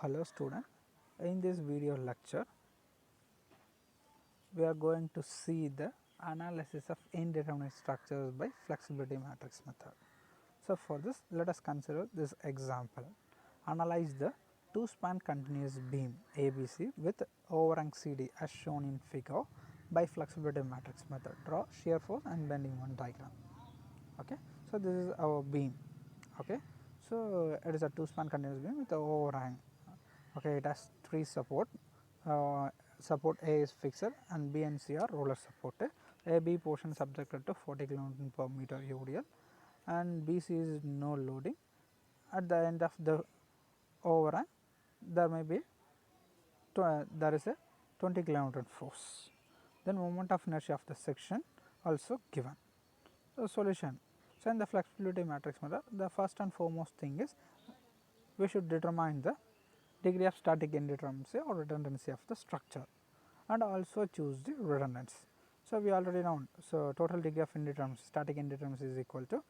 Hello student, in this video lecture we are going to see the analysis of indeterminate structures by flexibility matrix method. So, for this let us consider this example. Analyze the two span continuous beam ABC with overhang CD as shown in figure by flexibility matrix method. Draw shear force and bending moment diagram. Okay. So, this is our beam. Okay. So, it is a two span continuous beam with overhang. Okay, it has three support. Support A is fixed and B and C are roller supported. AB portion subjected to 40 kN per meter UDL and BC is no loading. At the end of the overhang, there may be there is a 20 kN force. Then moment of inertia of the section also given. So, solution. So, in the flexibility matrix method, the first and foremost thing is we should determine the degree of static indeterminacy or redundancy of the structure and also choose the redundancy. So, we already know, so total degree of indeterminacy, static indeterminacy is equal to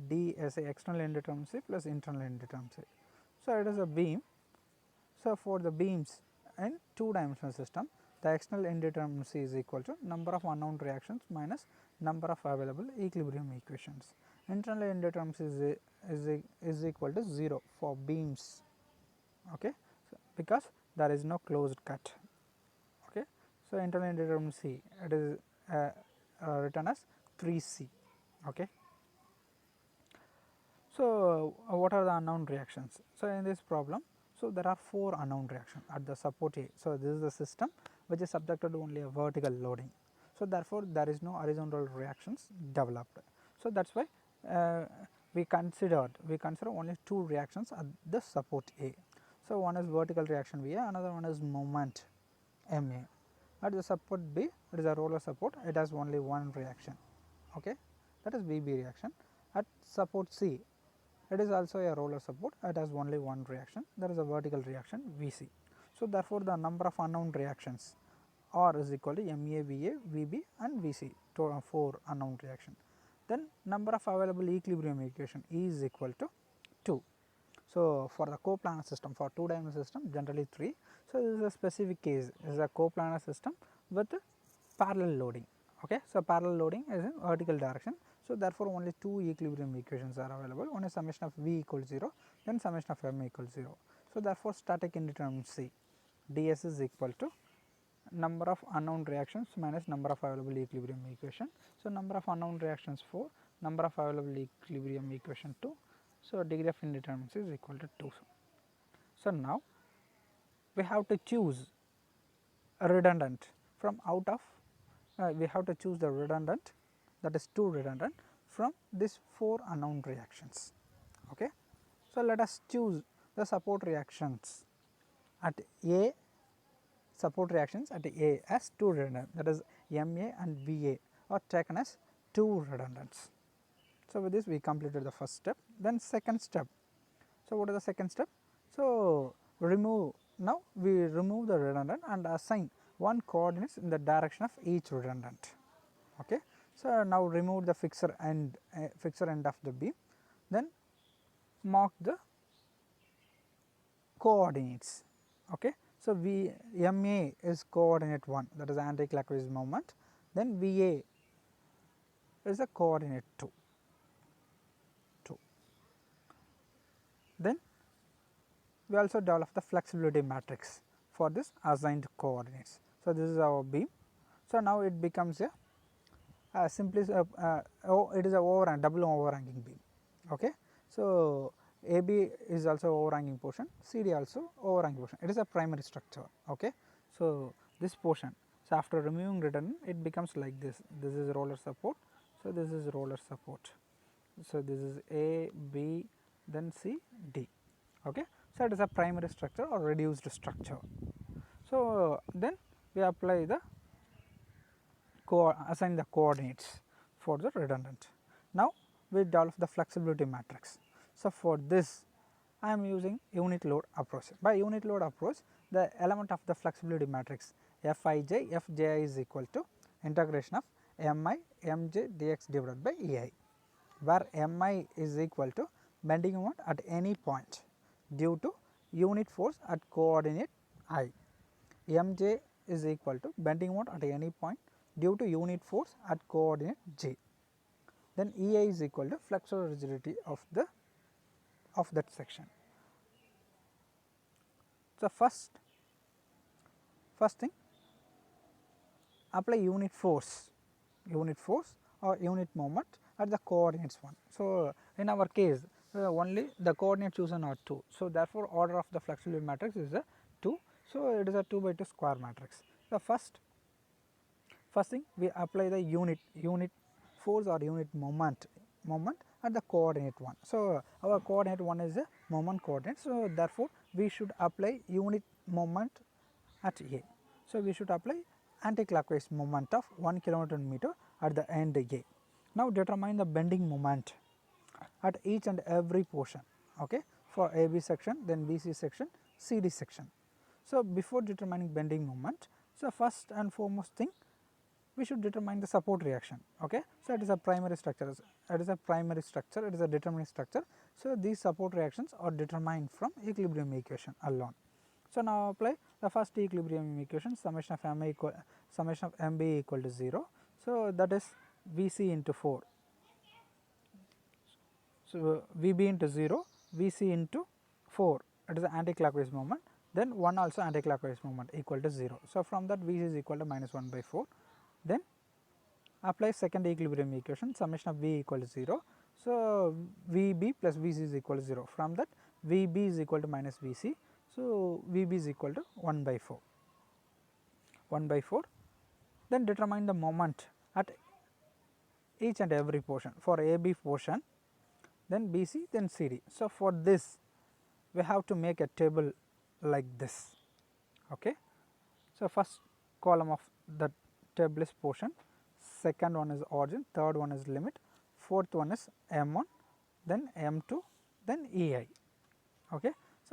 D as a external indeterminacy plus internal indeterminacy. So, it is a beam. So, for the beams in two dimensional system, the external indeterminacy is equal to number of unknown reactions minus number of available equilibrium equations. Internal indeterminacy is equal to 0 for beams. Okay. So, because there is no closed cut. Okay. So, internal indeterminacy it is written as 3C. Okay. So, what are the unknown reactions? So, in this problem, so there are 4 unknown reactions at the support A. So, this is the system which is subjected to only a vertical loading. So, therefore, there is no horizontal reactions developed. So, that is why we consider only 2 reactions at the support A. So, one is vertical reaction VA, another one is moment MA. At the support B, it is a roller support, it has only one reaction, okay, that is BB reaction. At support C, it is also a roller support, it has only one reaction, that is a vertical reaction VC. So, therefore, the number of unknown reactions R is equal to MA, VA, VB and VC, 4 unknown reaction. Then number of available equilibrium equation E is equal to 2. So, for the coplanar system, for two dimensional system generally 3. So, this is a specific case, this is a coplanar system with parallel loading. Okay. So, parallel loading is in vertical direction. So, therefore, only 2 equilibrium equations are available, one is summation of V equals 0, then summation of M equals 0. So, therefore, static indeterminacy ds is equal to number of unknown reactions minus number of available equilibrium equation. So, number of unknown reactions 4, number of available equilibrium equation 2. So, degree of indeterminacy is equal to 2. So, now we have to choose a redundant from out of we have to choose the redundant, that is 2 redundant from these 4 unknown reactions. Okay. So, let us choose the support reactions at A, support reactions at A as 2 redundant, that is MA and VA are taken as 2 redundants. So, with this we completed the first step. Then second step. So, what is the second step? So, now we remove the redundant and assign one coordinates in the direction of each redundant. Okay. So, now remove the fixer end of the beam, then mark the coordinates. Okay. So, MA is coordinate 1, that is anti-clockwise moment, then VA is a coordinate 2. Then we also develop the flexibility matrix for this assigned coordinates. So, this is our beam. So, now it becomes a simply it is a double overhanging beam. Okay. So, AB is also overhanging portion, CD also overhanging portion, it is a primary structure. Okay. So, this portion, so after removing redundant it becomes like this is roller support. So, this is roller support. So, this is A, B, then C, D. Okay. So, it is a primary structure or reduced structure. So, then we apply the assign the coordinates for the redundant. Now, we develop the flexibility matrix. So, for this I am using unit load approach. By unit load approach, the element of the flexibility matrix Fij Fji is equal to integration of Mi Mj dx divided by Ei, where Mi is equal to bending moment at any point due to unit force at coordinate I. Mj is equal to bending moment at any point due to unit force at coordinate j. Then Ei is equal to flexural rigidity of that section. So, first thing, apply unit force or unit moment at the coordinates 1. So, in our case only the coordinate chosen are 2. So, therefore, order of the flexibility matrix is a 2. So, it is a 2 by 2 square matrix. The first thing, we apply the unit force or unit moment at the coordinate 1. So, our coordinate 1 is a moment coordinate. So, therefore, we should apply unit moment at A. So, we should apply anticlockwise moment of 1 km/meter at the end A. Now, determine the bending moment at each and every portion, okay, for AB section, then BC section, CD section. So, before determining bending moment, so first and foremost thing, we should determine the support reaction, okay. So, it is a primary structure, it is a determinate structure. So, these support reactions are determined from equilibrium equation alone. So, now apply the first equilibrium equation, summation of MB equal to 0. So, that is Vc into 4. So, Vb into 0, Vc into 4, it is the anticlockwise moment, then 1 also anticlockwise moment equal to 0. So, from that Vc is equal to minus 1 by 4. Then apply second equilibrium equation, summation of V equal to 0. So, Vb plus Vc is equal to 0. From that Vb is equal to minus Vc. So, Vb is equal to 1 by 4. Then determine the moment at each and every portion, for AB portion, then BC, then CD. So, for this we have to make a table like this, okay. So, first column of the table is portion, second one is origin, third one is limit, fourth one is M1, then M2, then EI, okay.